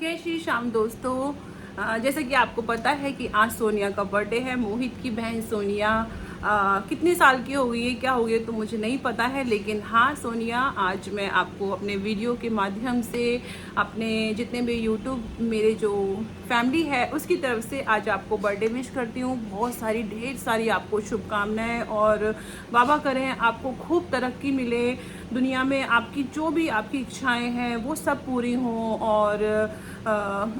जय श्री श्याम दोस्तों। जैसा कि आपको पता है कि आज सोनिया का बर्थडे है। मोहित की बहन सोनिया कितने साल की हो गई है, क्या हो गई तो मुझे नहीं पता है, लेकिन हाँ सोनिया, आज मैं आपको अपने वीडियो के माध्यम से, अपने जितने भी यूट्यूब मेरे जो फैमिली है उसकी तरफ से आज आपको बर्थडे विश करती हूँ। बहुत सारी ढेर सारी आपको शुभकामनाएं और बाबा करें आपको खूब तरक्की मिले दुनिया में, आपकी जो भी आपकी इच्छाएं हैं वो सब पूरी हों और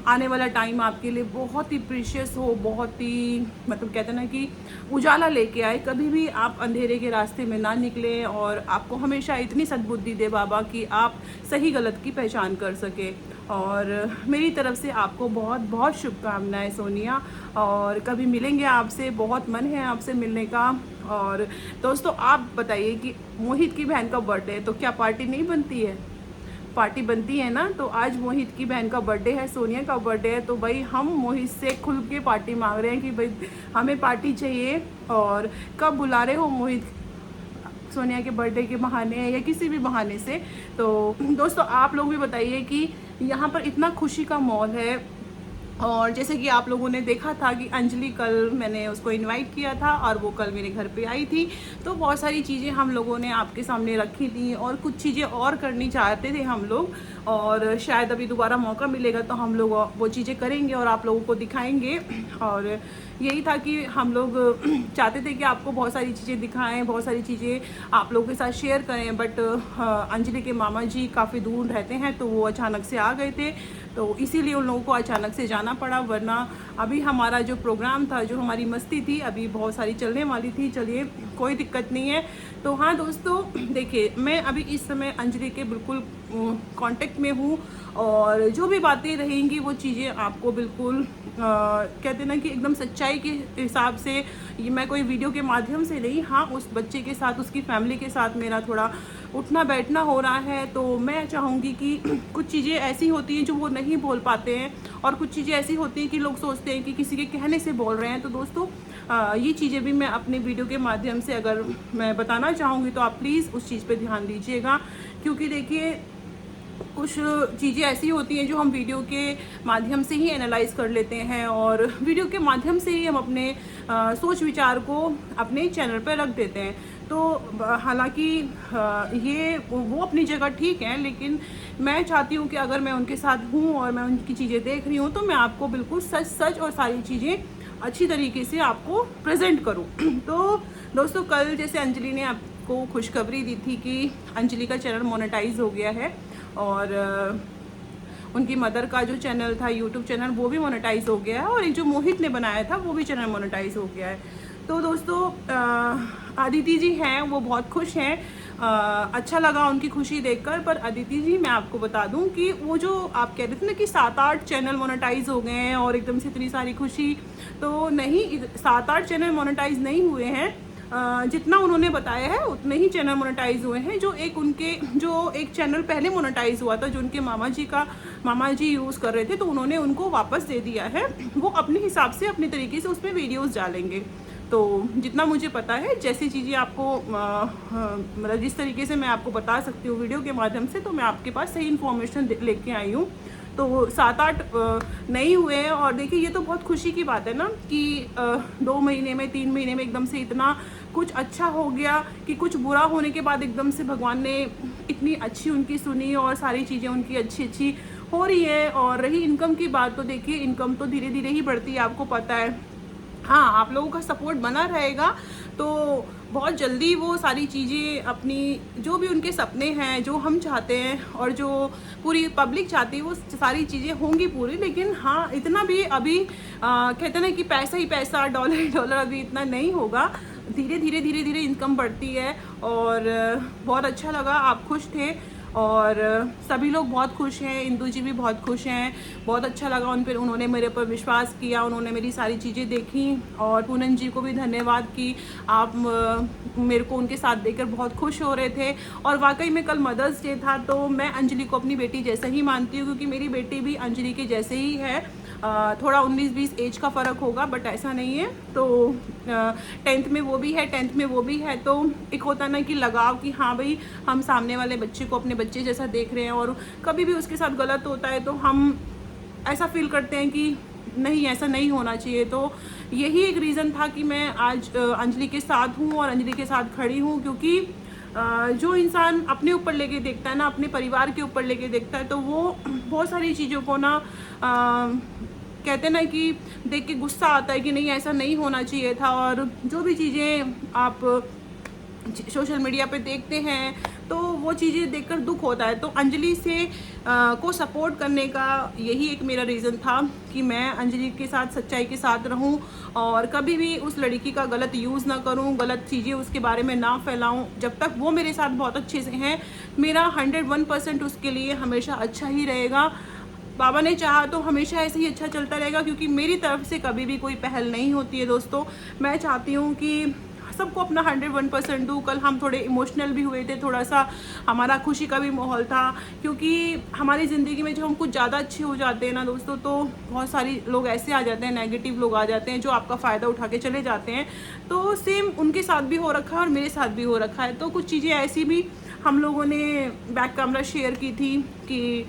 आने वाला टाइम आपके लिए बहुत ही प्रीशियस हो, बहुत ही मतलब कहते हैं ना कि उजाला लेके आए। कभी भी आप अंधेरे के रास्ते में ना निकले और आपको हमेशा इतनी सद्बुद्धि दे बाबा कि आप सही गलत की पहचान कर सके। और मेरी तरफ से आपको बहुत बहुत शुभकामनाएं सोनिया, और कभी मिलेंगे आपसे, बहुत मन है आपसे मिलने का। और दोस्तों आप बताइए कि मोहित की बहन का बर्थडे है तो क्या पार्टी नहीं बनती है? पार्टी बनती है ना। तो आज मोहित की बहन का बर्थडे है, सोनिया का बर्थडे है, तो भाई हम मोहित से खुल के पार्टी मांग रहे हैं कि भाई हमें पार्टी चाहिए। और कब बुला रहे हो मोहित सोनिया के बर्थडे के बहाने या किसी भी बहाने से? तो दोस्तों आप लोग भी बताइए कि यहाँ पर इतना खुशी का माहौल है। और जैसे कि आप लोगों ने देखा था कि अंजलि, कल मैंने उसको इनवाइट किया था और वो कल मेरे घर पे आई थी, तो बहुत सारी चीज़ें हम लोगों ने आपके सामने रखी थी और कुछ चीज़ें और करनी चाहते थे हम लोग, और शायद अभी दोबारा मौका मिलेगा तो हम लोग वो चीज़ें करेंगे और आप लोगों को दिखाएंगे। और यही था कि हम लोग चाहते थे कि आपको बहुत सारी चीज़ें दिखाएं, बहुत सारी चीज़ें आप लोगों के साथ शेयर करें, बट अंजलि के मामा जी काफ़ी दूर रहते हैं तो वो अचानक से आ गए थे, तो इसीलिए उन लोगों को अचानक से जाना पड़ा। वरना अभी हमारा जो प्रोग्राम था, जो हमारी मस्ती थी, अभी बहुत सारी चलने वाली थी। चलिए कोई दिक्कत नहीं है। तो हाँ दोस्तों देखिए, मैं अभी इस समय अंजलि के बिल्कुल कांटेक्ट में हूँ और जो भी बातें रहेंगी वो चीज़ें आपको बिल्कुल कहते ना कि एकदम सच्चाई के हिसाब से, ये मैं कोई वीडियो के माध्यम से नहीं, हाँ उस बच्चे के साथ, उसकी फैमिली के साथ मेरा थोड़ा उठना बैठना हो रहा है, तो मैं चाहूँगी कि कुछ चीज़ें ऐसी होती हैं जो वो नहीं बोल पाते हैं और कुछ चीज़ें ऐसी होती हैं कि लोग सोचते हैं कि किसी के कहने से बोल रहे हैं। तो दोस्तों ये चीज़ें भी मैं अपने वीडियो के माध्यम से अगर मैं बताना चाहूँगी तो आप प्लीज़ उस चीज़ पे ध्यान दीजिएगा, क्योंकि देखिए कुछ चीज़ें ऐसी होती हैं जो हम वीडियो के माध्यम से ही एनालाइज कर लेते हैं और वीडियो के माध्यम से ही हम अपने सोच विचार को अपने चैनल पर रख देते हैं। तो हालांकि ये वो अपनी जगह ठीक है, लेकिन मैं चाहती हूँ कि अगर मैं उनके साथ हूँ और मैं उनकी चीज़ें देख रही हूँ तो मैं आपको बिल्कुल सच सच और सारी चीज़ें अच्छी तरीके से आपको प्रेजेंट करूँ। तो दोस्तों कल जैसे अंजलि ने आपको खुशखबरी दी थी कि अंजलि का चैनल मोनेटाइज हो गया है और उनकी मदर का जो चैनल था यूट्यूब चैनल वो भी मोनेटाइज हो गया है, और एक जो मोहित ने बनाया था वो भी चैनल मोनेटाइज हो गया है। तो दोस्तों अदिति जी हैं वो बहुत खुश हैं, अच्छा लगा उनकी खुशी देखकर। पर अदिति जी मैं आपको बता दूं कि वो जो आप कह रहे थे ना कि 7-8 चैनल मोनेटाइज हो गए हैं और एकदम से इतनी सारी खुशी, तो नहीं, 7-8 चैनल मोनेटाइज नहीं हुए हैं। जितना उन्होंने बताया है उतने ही चैनल मोनेटाइज हुए हैं। जो एक चैनल पहले मोनेटाइज हुआ था, जो उनके मामा जी यूज़ कर रहे थे, तो उन्होंने उनको वापस दे दिया है। वो अपने हिसाब से अपने तरीके से उसमें वीडियोस डालेंगे। तो जितना मुझे पता है, जैसी चीज़ें आपको मतलब जिस तरीके से मैं आपको बता सकती हूँ वीडियो के माध्यम से, तो मैं आपके पास सही इन्फॉर्मेशन लेके आई हूँ। तो 7-8 नहीं हुए हैं। और देखिए ये तो बहुत खुशी की बात है ना कि 2 महीने में 3 महीने में एकदम से इतना कुछ अच्छा हो गया कि कुछ बुरा होने के बाद एकदम से भगवान ने इतनी अच्छी उनकी सुनी और सारी चीज़ें उनकी अच्छी अच्छी हो रही है। और रही इनकम की बात, तो देखिए इनकम तो धीरे धीरे ही बढ़ती है, आपको पता है। हाँ आप लोगों का सपोर्ट बना रहेगा तो बहुत जल्दी वो सारी चीज़ें, अपनी जो भी उनके सपने हैं, जो हम चाहते हैं और जो पूरी पब्लिक चाहती है, वो सारी चीज़ें होंगी पूरी। लेकिन हाँ इतना भी अभी कहते हैं ना कि पैसा ही पैसा, डॉलर ही डॉलर, अभी इतना नहीं होगा। धीरे धीरे इनकम बढ़ती है और बहुत अच्छा लगा, आप खुश थे और सभी लोग बहुत खुश हैं। इंदू जी भी बहुत खुश हैं, बहुत अच्छा लगा उन पर, उन्होंने मेरे पर विश्वास किया, उन्होंने मेरी सारी चीज़ें देखी। और पूनम जी को भी धन्यवाद कि आप मेरे को उनके साथ देखकर बहुत खुश हो रहे थे। और वाकई में कल मदर्स डे था, तो मैं अंजलि को अपनी बेटी जैसा ही मानती हूँ, क्योंकि मेरी बेटी भी अंजलि के जैसे ही है। थोड़ा 19-20 एज का फ़र्क होगा, बट ऐसा नहीं है। तो 10th में वो भी है, 10th में वो भी है, तो एक होता ना कि लगाव कि हाँ भाई हम सामने वाले बच्चे को अपने बच्चे जैसा देख रहे हैं, और कभी भी उसके साथ गलत होता है तो हम ऐसा फील करते हैं कि नहीं, ऐसा नहीं होना चाहिए। तो यही एक रीज़न था कि मैं आज अंजलि के साथ हूँ और अंजलि के साथ खड़ी हूँ, क्योंकि जो इंसान अपने ऊपर लेके देखता है ना, अपने परिवार के ऊपर लेके देखता है, तो वो बहुत सारी चीज़ों को ना कहते हैं ना कि देख के गुस्सा आता है कि नहीं, ऐसा नहीं होना चाहिए था। और जो भी चीज़ें आप सोशल मीडिया पे देखते हैं तो वो चीज़ें देखकर दुख होता है। तो अंजलि से को सपोर्ट करने का यही एक मेरा रीज़न था कि मैं अंजलि के साथ सच्चाई के साथ रहूं और कभी भी उस लड़की का गलत यूज़ ना करूं, गलत चीज़ें उसके बारे में ना फैलाऊं। जब तक वो मेरे साथ बहुत अच्छे से हैं, मेरा 101% उसके लिए हमेशा अच्छा ही रहेगा। बाबा ने चाहा तो हमेशा ऐसे ही अच्छा चलता रहेगा, क्योंकि मेरी तरफ से कभी भी कोई पहल नहीं होती है दोस्तों। मैं चाहती हूँ कि सबको अपना 101% दूँ। कल हम थोड़े इमोशनल भी हुए थे, थोड़ा सा हमारा खुशी का भी माहौल था, क्योंकि हमारी ज़िंदगी में जब हम कुछ ज़्यादा अच्छे हो जाते हैं ना दोस्तों, तो बहुत सारी लोग ऐसे आ जाते हैं, नेगेटिव लोग आ जाते हैं जो आपका फ़ायदा उठा के चले जाते हैं। तो सेम उनके साथ भी हो रखा है और मेरे साथ भी हो रखा है। तो कुछ चीज़ें ऐसी भी हम लोगों ने बैक कैमरा शेयर की थी कि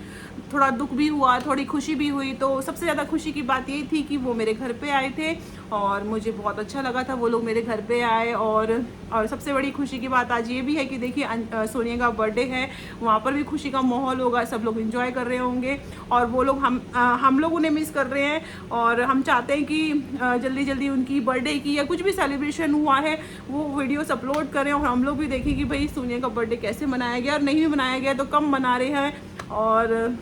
थोड़ा दुख भी हुआ, थोड़ी खुशी भी हुई। तो सबसे ज़्यादा खुशी की बात यही थी कि वो मेरे घर पे आए थे और मुझे बहुत अच्छा लगा था वो लोग मेरे घर पे आए। और सबसे बड़ी खुशी की बात आज ये भी है कि देखिए सोनिया का बर्थडे है, वहाँ पर भी खुशी का माहौल होगा, सब लोग एंजॉय कर रहे होंगे और वो लोग हम लोग उन्हें मिस कर रहे हैं। और हम चाहते हैं कि जल्दी जल्दी उनकी बर्थडे की या कुछ भी सेलिब्रेशन हुआ है वो वीडियोस अपलोड करें और हम लोग भी देखें कि भाई सोनिया का बर्थडे कैसे मनाया गया, और नहीं भी मनाया गया तो कम मना रहे हैं, और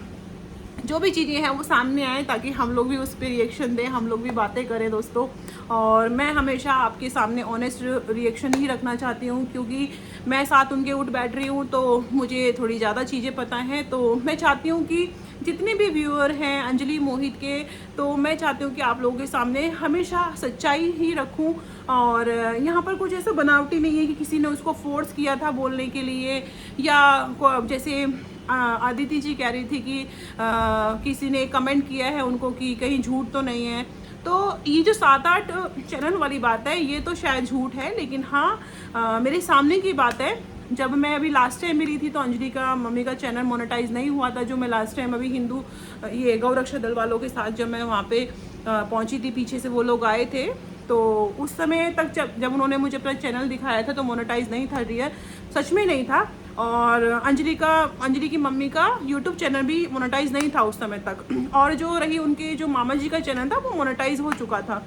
जो भी चीज़ें हैं वो सामने आए ताकि हम लोग भी उस पर रिएक्शन दें, हम लोग भी बातें करें दोस्तों। और मैं हमेशा आपके सामने ऑनेस्ट रिएक्शन ही रखना चाहती हूँ, क्योंकि मैं साथ उनके उठ बैठ रही हूँ तो मुझे थोड़ी ज़्यादा चीज़ें पता हैं। तो मैं चाहती हूँ कि जितने भी व्यूअर हैं अंजलि मोहित के, तो मैं चाहती हूँ कि आप लोगों के सामने हमेशा सच्चाई ही रखूँ। और यहाँ पर कुछ ऐसा बनावटी नहीं है कि किसी ने उसको फोर्स किया था बोलने के लिए, या जैसे आदिति जी कह रही थी कि किसी ने कमेंट किया है उनको कि कहीं झूठ तो नहीं है। तो ये जो 7-8 चैनल वाली बात है ये तो शायद झूठ है, लेकिन हाँ मेरे सामने की बात है। जब मैं अभी लास्ट टाइम मिली थी तो अंजलि का मम्मी का चैनल मोनेटाइज नहीं हुआ था, जो मैं लास्ट टाइम अभी हिंदू ये गौरक्षा दल वालों के साथ जब मैं वहाँ पे पहुँची थी, पीछे से वो लोग आए थे, तो उस समय तक जब उन्होंने मुझे अपना चैनल दिखाया था तो मोनेटाइज नहीं था, रियल सच में नहीं था। और अंजलि की मम्मी का यूट्यूब चैनल भी मोनेटाइज नहीं था उस समय तक। और जो रही उनके जो मामा जी का चैनल था वो मोनेटाइज हो चुका था।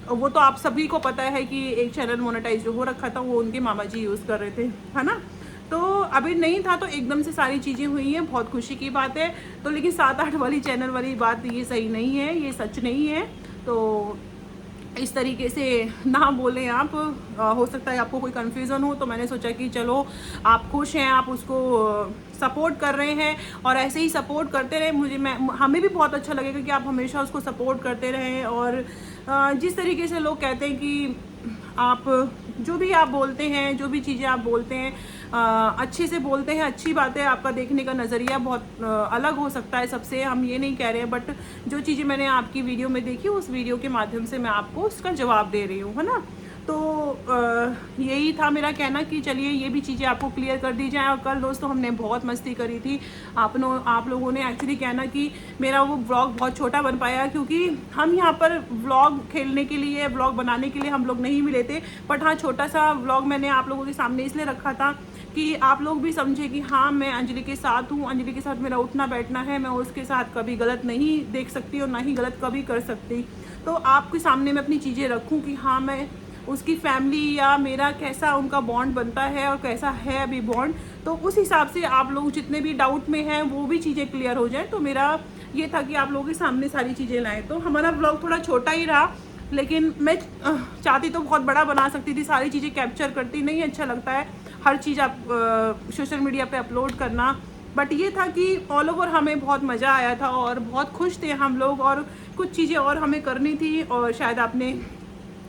वो तो आप सभी को पता है कि एक चैनल मोनेटाइज जो हो रखा था वो उनके मामा जी यूज़ कर रहे थे, है ना। तो अभी नहीं था तो एकदम से सारी चीज़ें हुई हैं, बहुत खुशी की बात है। तो लेकिन 7-8 वाली चैनल वाली बात ये सही नहीं है, ये सच नहीं है। तो इस तरीके से ना बोलें आप। हो सकता है आपको कोई कन्फ्यूज़न हो, तो मैंने सोचा कि चलो आप खुश हैं, आप उसको सपोर्ट कर रहे हैं और ऐसे ही सपोर्ट करते रहें। हमें भी बहुत अच्छा लगेगा कि आप हमेशा उसको सपोर्ट करते रहें। और जिस तरीके से लोग कहते हैं कि आप जो भी आप बोलते हैं, जो भी चीज़ें आप बोलते हैं अच्छे से बोलते हैं, अच्छी बात है। आपका देखने का नज़रिया बहुत अलग हो सकता है सबसे, हम ये नहीं कह रहे हैं, बट जो चीज़ें मैंने आपकी वीडियो में देखी उस वीडियो के माध्यम से मैं आपको उसका जवाब दे रही हूँ, है ना। तो यही था मेरा कहना कि चलिए ये भी चीज़ें आपको क्लियर कर दी जाए। और कल दोस्तों हमने बहुत मस्ती करी थी। आप लोगों ने एक्चुअली कहना कि मेरा वो व्लॉग बहुत छोटा बन पाया, क्योंकि हम यहाँ पर व्लॉग खेलने के लिए, व्लॉग बनाने के लिए हम लोग नहीं मिले थे। बट हाँ, छोटा सा व्लॉग मैंने आप लोगों के सामने इसलिए रखा था कि आप लोग भी समझे कि हाँ मैं अंजलि के साथ हूँ, अंजलि के साथ मेरा उठना बैठना है, मैं उसके साथ कभी गलत नहीं देख सकती और ना ही गलत कभी कर सकती। तो आपके सामने मैं अपनी चीज़ें रखूँ कि हाँ मैं उसकी फैमिली या मेरा कैसा उनका बॉन्ड बनता है और कैसा है अभी बॉन्ड, तो उस हिसाब से आप लोग जितने भी डाउट में हैं वो भी चीज़ें क्लियर हो जाए। तो मेरा ये था कि आप लोगों के सामने सारी चीज़ें लाएँ। तो हमारा ब्लॉग थोड़ा छोटा ही रहा, लेकिन मैं चाहती तो बहुत बड़ा बना सकती थी, सारी चीज़ें कैप्चर करती, नहीं अच्छा लगता है हर चीज़ आप सोशल मीडिया पे अपलोड करना। बट ये था कि ऑल ओवर हमें बहुत मज़ा आया था और बहुत खुश थे हम लोग, और कुछ चीज़ें और हमें करनी थी। और शायद आपने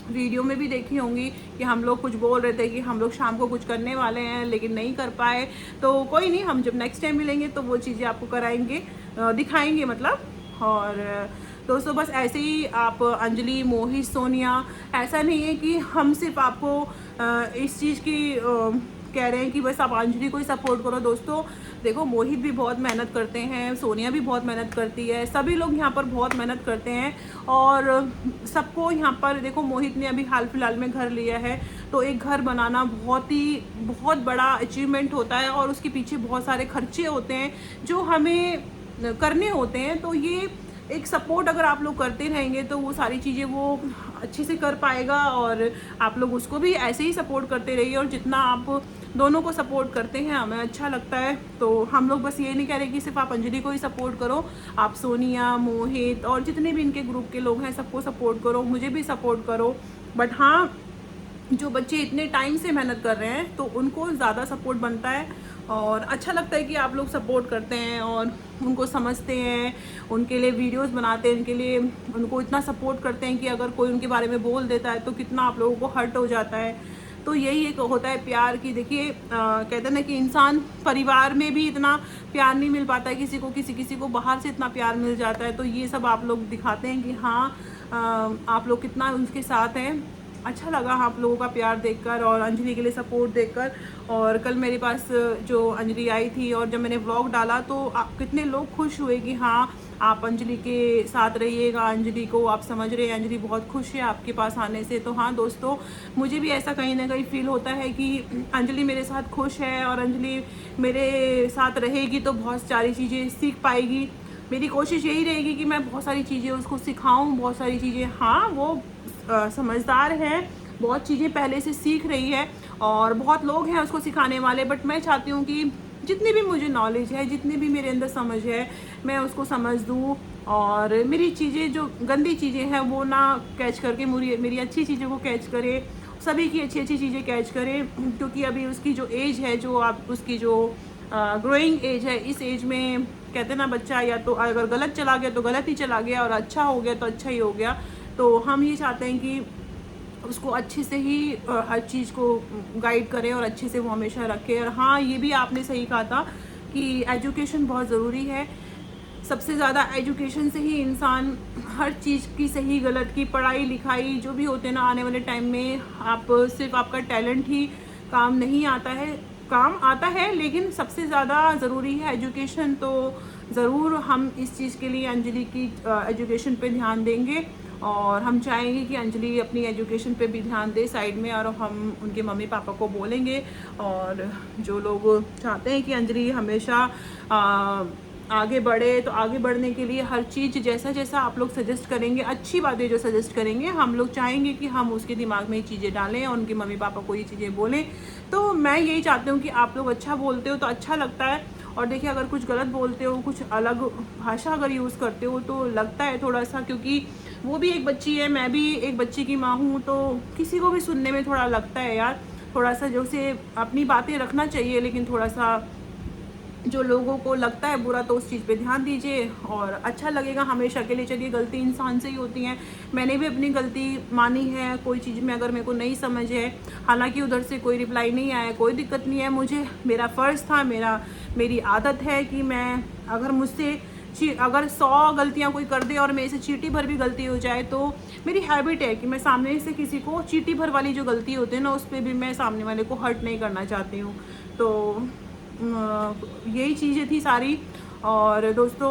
वीडियो में भी देखी होंगी कि हम लोग कुछ बोल रहे थे कि हम लोग शाम को कुछ करने वाले हैं, लेकिन नहीं कर पाए। तो कोई नहीं, हम जब नेक्स्ट टाइम मिलेंगे तो वो चीज़ें आपको कराएंगे, दिखाएंगे मतलब। और दोस्तों बस ऐसे ही आप अंजलि, मोहित, सोनिया, ऐसा नहीं है कि हम सिर्फ आपको इस चीज़ की कह रहे हैं कि बस आप अंजलि को ही सपोर्ट करो। दोस्तों देखो, मोहित भी बहुत मेहनत करते हैं, सोनिया भी बहुत मेहनत करती है, सभी लोग यहाँ पर बहुत मेहनत करते हैं। और सबको यहाँ पर देखो, मोहित ने अभी हाल फिलहाल में घर लिया है, तो एक घर बनाना बहुत बड़ा अचीवमेंट होता है और उसके पीछे बहुत सारे खर्चे होते हैं जो हमें करने होते हैं। तो ये एक सपोर्ट अगर आप लोग करते रहेंगे तो वो सारी चीज़ें वो अच्छे से कर पाएगा, और आप लोग उसको भी ऐसे ही सपोर्ट करते रहिए। और जितना आप दोनों को सपोर्ट करते हैं हमें अच्छा लगता है। तो हम लोग बस ये नहीं कह रहे कि सिर्फ आप अंजलि को ही सपोर्ट करो, आप सोनिया, मोहित और जितने भी इनके ग्रुप के लोग हैं सबको सपोर्ट करो, मुझे भी सपोर्ट करो। बट हाँ, जो बच्चे इतने टाइम से मेहनत कर रहे हैं तो उनको ज़्यादा सपोर्ट बनता है, और अच्छा लगता है कि आप लोग सपोर्ट करते हैं और उनको समझते हैं, उनके लिए वीडियोस बनाते हैं, उनके लिए उनको इतना सपोर्ट करते हैं कि अगर कोई उनके बारे में बोल देता है तो कितना आप लोगों को हर्ट हो जाता है। तो यही एक होता है प्यार की। देखिए कहते हैं ना कि इंसान परिवार में भी इतना प्यार नहीं मिल पाता है किसी को, किसी को बाहर से इतना प्यार मिल जाता है। तो ये सब आप लोग दिखाते हैं कि हाँ आप लोग कितना उनके साथ हैं। अच्छा लगा आप लोगों का प्यार देखकर और अंजलि के लिए सपोर्ट देखकर। और कल मेरे पास जो अंजलि आई थी और जब मैंने व्लॉग डाला तो कितने लोग खुश हुए कि हाँ आप अंजलि के साथ रहिएगा, अंजलि को आप समझ रहे हैं, अंजलि बहुत खुश है आपके पास आने से। तो हाँ दोस्तों, मुझे भी ऐसा कहीं ना कहीं फील होता है कि अंजलि मेरे साथ खुश है और अंजलि मेरे साथ रहेगी तो बहुत सारी चीज़ें सीख पाएगी। मेरी कोशिश यही रहेगी कि मैं बहुत सारी चीज़ें उसको सिखाऊं, बहुत सारी चीज़ें। हाँ वो समझदार है, बहुत चीज़ें पहले से सीख रही है और बहुत लोग हैं उसको सिखाने वाले। बट मैं चाहती हूँ कि जितनी भी मुझे नॉलेज है, जितनी भी मेरे अंदर समझ है, मैं उसको समझ दूँ और मेरी चीज़ें जो गंदी चीज़ें हैं वो ना कैच करके मेरी अच्छी चीज़ों को कैच करे, सभी की अच्छी अच्छी चीज़ें कैच करे। क्योंकि अभी उसकी जो एज है, जो आप उसकी जो ग्रोइंग एज है, इस एज में कहते हैं ना बच्चा या तो अगर गलत चला गया तो गलत ही चला गया और अच्छा हो गया तो अच्छा ही हो गया। तो हम ये चाहते हैं कि उसको अच्छे से ही हर चीज़ को गाइड करें और अच्छे से वो हमेशा रखें। और हाँ, ये भी आपने सही कहा था कि एजुकेशन बहुत ज़रूरी है। सबसे ज़्यादा एजुकेशन से ही इंसान हर चीज़ की सही गलत की पढ़ाई लिखाई जो भी होते हैं ना, आने वाले टाइम में आप सिर्फ आपका टैलेंट ही काम नहीं आता है, काम आता है, लेकिन सबसे ज़्यादा ज़रूरी है एजुकेशन। तो ज़रूर हम इस चीज़ के लिए अंजलि की एजुकेशन पे ध्यान देंगे और हम चाहेंगे कि अंजलि अपनी एजुकेशन पे भी ध्यान दे साइड में। और हम उनके मम्मी पापा को बोलेंगे, और जो लोग चाहते हैं कि अंजलि हमेशा आगे बढ़े, तो आगे बढ़ने के लिए हर चीज़ जैसा जैसा आप लोग सजेस्ट करेंगे, अच्छी बातें जो सजेस्ट करेंगे, हम लोग चाहेंगे कि हम उसके दिमाग में ये चीज़ें डालें और उनके मम्मी पापा को ये चीज़ें बोलें। तो मैं यही चाहती हूँ कि आप लोग अच्छा बोलते हो तो अच्छा लगता है, और देखिए अगर कुछ गलत बोलते हो, कुछ अलग भाषा अगर यूज़ करते हो तो लगता है थोड़ा सा, क्योंकि वो भी एक बच्ची है, मैं भी एक बच्ची की माँ हूँ, तो किसी को भी सुनने में थोड़ा लगता है यार, थोड़ा सा जैसे अपनी बातें रखना चाहिए, लेकिन थोड़ा सा जो लोगों को लगता है बुरा तो उस चीज़ पे ध्यान दीजिए और अच्छा लगेगा हमेशा के लिए। चलिए, गलती इंसान से ही होती है, मैंने भी अपनी गलती मानी है। कोई चीज़ में अगर मेरे को नहीं समझ है, हालांकि उधर से कोई रिप्लाई नहीं आया, कोई दिक्कत नहीं है, मुझे मेरा फ़र्ज़ था, मेरी आदत है कि मैं अगर मुझसे अगर 100 गलतियां कोई कर दे और मेरे से चीटी भर भी गलती हो जाए, तो मेरी हैबिट है कि मैं सामने से किसी को चीटी भर वाली जो गलती होती है ना, उस पर भी मैं सामने वाले को हर्ट नहीं करना चाहती हूँ। तो यही चीज़ें थी सारी। और दोस्तों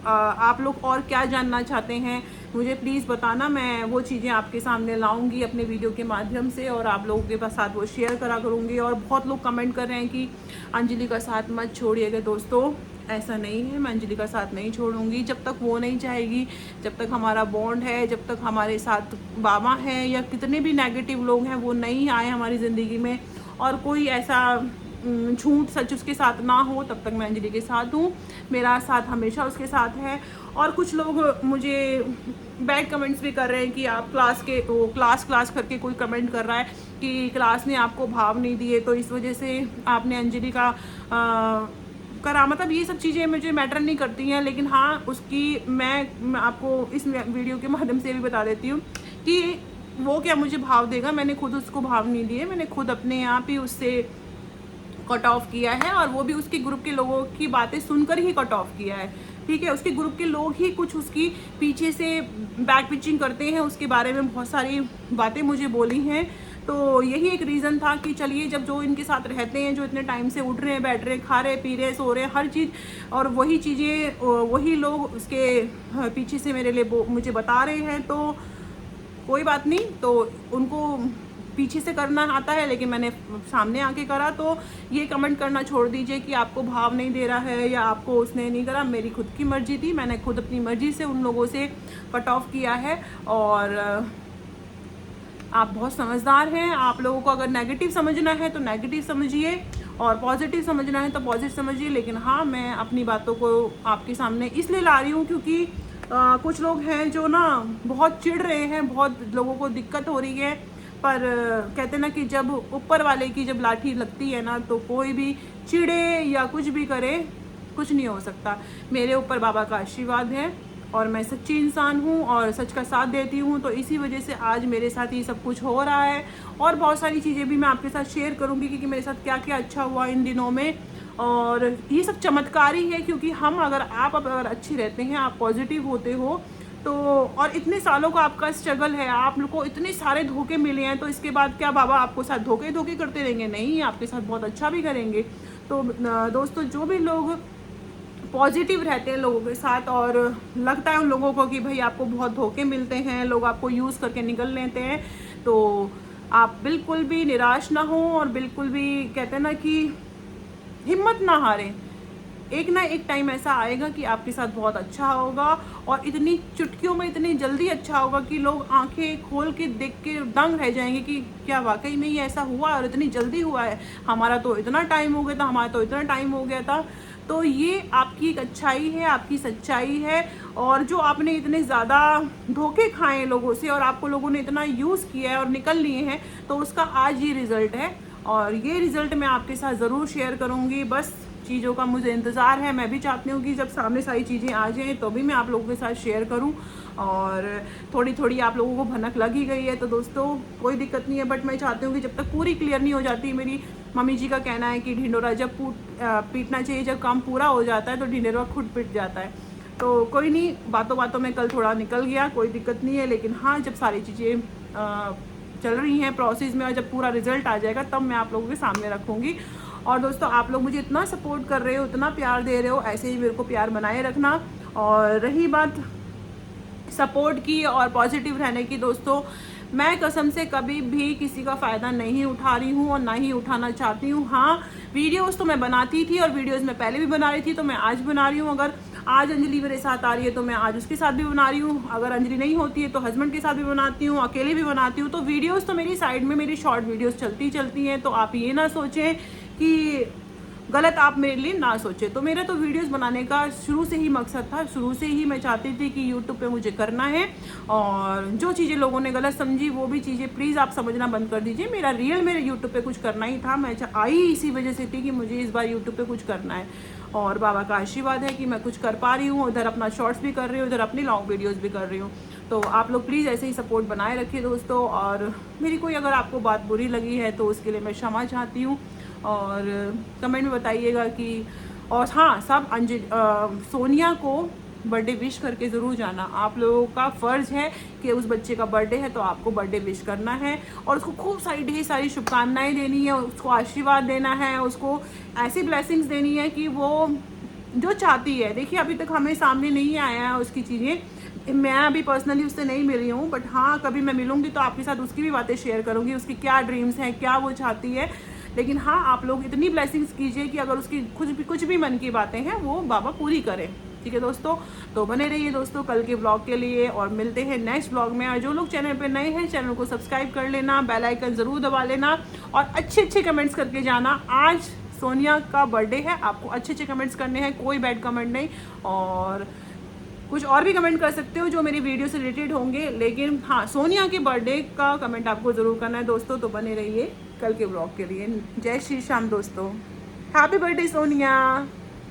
आप लोग और क्या जानना चाहते हैं मुझे प्लीज़ बताना, मैं वो चीज़ें आपके सामने लाऊंगी अपने वीडियो के माध्यम से और आप लोगों के साथ वो शेयर करा करूँगी। और बहुत लोग कमेंट कर रहे हैं कि अंजलि का साथ मत छोड़िएगा। दोस्तों ऐसा नहीं है, मैं अंजलि का साथ नहीं छोड़ूंगी जब तक वो नहीं चाहेगी, जब तक हमारा बॉन्ड है, जब तक हमारे साथ बाबा है या कितने भी नेगेटिव लोग हैं वो नहीं आए हमारी ज़िंदगी में और कोई ऐसा झूठ सच उसके साथ ना हो, तब तक मैं अंजलि के साथ हूँ। मेरा साथ हमेशा उसके साथ है। और कुछ लोग मुझे बैड कमेंट्स भी कर रहे हैं कि आप क्लास करके कोई कमेंट कर रहा है कि क्लास ने आपको भाव नहीं दिए, तो इस वजह से आपने अंजलि का करा। मतलब ये सब चीज़ें मुझे मैटर नहीं करती हैं, लेकिन हाँ उसकी मैं आपको इस वीडियो के माध्यम से भी बता देती हूँ कि वो क्या मुझे भाव देगा, मैंने खुद उसको भाव नहीं दिए, मैंने खुद अपने आप ही उससे कट ऑफ किया है और वो भी उसके ग्रुप के लोगों की बातें सुनकर ही कट ऑफ किया है। ठीक है, उसके ग्रुप के लोग ही कुछ उसकी पीछे से बैक पिचिंग करते हैं, उसके बारे में बहुत सारी बातें मुझे बोली हैं। तो यही एक रीज़न था कि चलिए, जब जो इनके साथ रहते हैं, जो इतने टाइम से उठ रहे हैं, बैठ रहे हैं, खा रहे, पी रहे, सो रहे, हर चीज़, और वही चीज़ें वही लोग उसके पीछे से मेरे लिए मुझे बता रहे हैं, तो कोई बात नहीं। तो उनको पीछे से करना आता है, लेकिन मैंने सामने आके करा, तो ये कमेंट करना छोड़ दीजिए कि आपको भाव नहीं दे रहा है या आपको उसने नहीं करा। मेरी खुद की मर्जी थी, मैंने खुद अपनी मर्जी से उन लोगों से कट ऑफ किया है। और आप बहुत समझदार हैं, आप लोगों को अगर नेगेटिव समझना है तो नेगेटिव समझिए और पॉजिटिव समझना है तो पॉजिटिव समझिए। लेकिन हाँ, मैं अपनी बातों को आपके सामने इसलिए ला रही हूँ क्योंकि कुछ लोग हैं जो ना बहुत चिढ़ रहे हैं, बहुत लोगों को दिक्कत हो रही है, पर कहते ना कि जब ऊपर वाले की जब लाठी लगती है ना, तो कोई भी चिढ़े या कुछ भी करे, कुछ नहीं हो सकता। मेरे ऊपर बाबा का आशीर्वाद है और मैं सच्ची इंसान हूँ और सच का साथ देती हूँ, तो इसी वजह से आज मेरे साथ ये सब कुछ हो रहा है। और बहुत सारी चीज़ें भी मैं आपके साथ शेयर करूँगी कि मेरे साथ क्या क्या अच्छा हुआ इन दिनों में। और ये सब चमत्कारी है, क्योंकि हम आप अगर अच्छे रहते हैं, आप पॉजिटिव होते हो, तो और इतने सालों का आपका स्ट्रगल है, आप लोग को इतने सारे धोखे मिले हैं, तो इसके बाद क्या बाबा आपको साथ धोखे करते रहेंगे? नहीं, आपके साथ बहुत अच्छा भी करेंगे। तो दोस्तों, जो भी लोग पॉजिटिव रहते हैं लोगों के साथ और लगता है उन लोगों को कि भाई आपको बहुत धोखे मिलते हैं, लोग आपको यूज़ करके निकल लेते हैं, तो आप बिल्कुल भी निराश ना हो और बिल्कुल भी कहते हैं ना कि हिम्मत ना हारें। एक ना एक टाइम ऐसा आएगा कि आपके साथ बहुत अच्छा होगा और इतनी चुटकियों में इतनी जल्दी अच्छा होगा कि लोग आंखें खोल के देख के दंग रह जाएंगे कि क्या वाकई में ये ऐसा हुआ और इतनी जल्दी हुआ है, हमारा तो इतना टाइम हो गया था, हमारा तो इतना टाइम हो गया था। तो ये आपकी एक अच्छाई है, आपकी सच्चाई है। और जो आपने इतने ज़्यादा धोखे खाए हैं लोगों से और आपको लोगों ने इतना यूज़ किया है और निकल लिए हैं, तो उसका आज ये रिज़ल्ट है। और ये रिज़ल्ट मैं आपके साथ ज़रूर शेयर करूँगी। बस चीज़ों का मुझे इंतज़ार है, मैं भी चाहती हूँ कि जब सामने सारी चीज़ें आ जाएँ तो भी मैं आप लोगों के साथ शेयर करूँ। और थोड़ी थोड़ी आप लोगों को भनक लग ही गई है, तो दोस्तों कोई दिक्कत नहीं है, बट मैं चाहती हूँ कि जब तक पूरी क्लियर नहीं हो जाती, मेरी मम्मी जी का कहना है कि ढिंडोरा जब पीटना चाहिए, जब काम पूरा हो जाता है तो ढिंडोरा खुद पिट जाता है। तो कोई नहीं, बातों बातों में कल थोड़ा निकल गया, कोई दिक्कत नहीं है। लेकिन हाँ, जब सारी चीज़ें चल रही हैं प्रोसेस में और जब पूरा रिजल्ट आ जाएगा तब मैं आप लोगों के सामने रखूँगी। और दोस्तों, आप लोग मुझे इतना सपोर्ट कर रहे हो, इतना प्यार दे रहे हो, ऐसे ही मेरे को प्यार बनाए रखना। और रही बात सपोर्ट की और पॉजिटिव रहने की, दोस्तों मैं कसम से कभी भी किसी का फ़ायदा नहीं उठा रही हूँ और ना ही उठाना चाहती हूँ। हाँ, वीडियोस तो मैं बनाती थी और वीडियोस मैं पहले भी बना रही थी, तो मैं आज बना रही हूँ। अगर आज अंजलि मेरे साथ आ रही है तो मैं आज उसके साथ भी बना रही हूँ, अगर अंजलि नहीं होती है तो हस्बैंड के साथ भी बनाती हूँ, अकेले भी बनाती हूँ। तो वीडियोज़ तो मेरी साइड में मेरी शॉर्ट वीडियोज़ चलती हैं, तो आप ये ना सोचें कि गलत आप मेरे लिए ना सोचे। तो मेरा तो वीडियोस बनाने का शुरू से ही मकसद था, शुरू से ही मैं चाहती थी कि यूट्यूब पे मुझे करना है। और जो चीज़ें लोगों ने गलत समझी वो भी चीज़ें प्लीज़ आप समझना बंद कर दीजिए। मेरे यूट्यूब पे कुछ करना ही था, मैं आई इसी वजह से थी कि मुझे इस बार यूट्यूब पे कुछ करना है और बाबा का आशीर्वाद है कि मैं कुछ कर पा रही हूँ। उधर अपना शॉर्ट्स भी कर रही हूँ, उधर अपनी लॉन्ग वीडियोज़ भी कर रही हूँ। तो आप लोग प्लीज़ ऐसे ही सपोर्ट बनाए रखिए दोस्तों। और मेरी कोई अगर आपको बात बुरी लगी है तो उसके लिए मैं क्षमा चाहती हूँ और कमेंट में बताइएगा कि। और हाँ, सब सोनिया को बर्थडे विश करके ज़रूर जाना। आप लोगों का फ़र्ज़ है कि उस बच्चे का बर्थडे है तो आपको बर्थडे विश करना है और उसको खूब सारी ढेर सारी शुभकामनाएं देनी है, उसको आशीर्वाद देना है, उसको ऐसी ब्लेसिंग्स देनी है कि वो जो चाहती है। देखिए, अभी तक हमें सामने नहीं आया है उसकी चीज़ें, मैं अभी पर्सनली उससे नहीं मिली हूँ, बट हाँ कभी मैं मिलूँगी तो आपके साथ उसकी भी बातें शेयर करूँगी, उसकी क्या ड्रीम्स हैं, क्या वो चाहती है। लेकिन हाँ, आप लोग इतनी ब्लेसिंग्स कीजिए कि अगर उसकी कुछ भी मन की बातें हैं वो बाबा पूरी करें। ठीक है दोस्तों, तो बने रहिए दोस्तों कल के ब्लॉग के लिए और मिलते हैं नेक्स्ट ब्लॉग में। और जो लोग चैनल पे नए हैं, चैनल को सब्सक्राइब कर लेना, बेल आइकन ज़रूर दबा लेना और अच्छे कमेंट्स करके जाना। आज सोनिया का बर्थडे है, आपको अच्छे कमेंट्स करने हैं, कोई बैड कमेंट नहीं। और कुछ और भी कमेंट कर सकते हो जो मेरी वीडियो से रिलेटेड होंगे, लेकिन हाँ, सोनिया के बर्थडे का कमेंट आपको ज़रूर करना है दोस्तों। तो बने रहिए कल के ब्लॉग के लिए। जय श्री श्याम दोस्तों, हैप्पी बर्थडे सोनिया।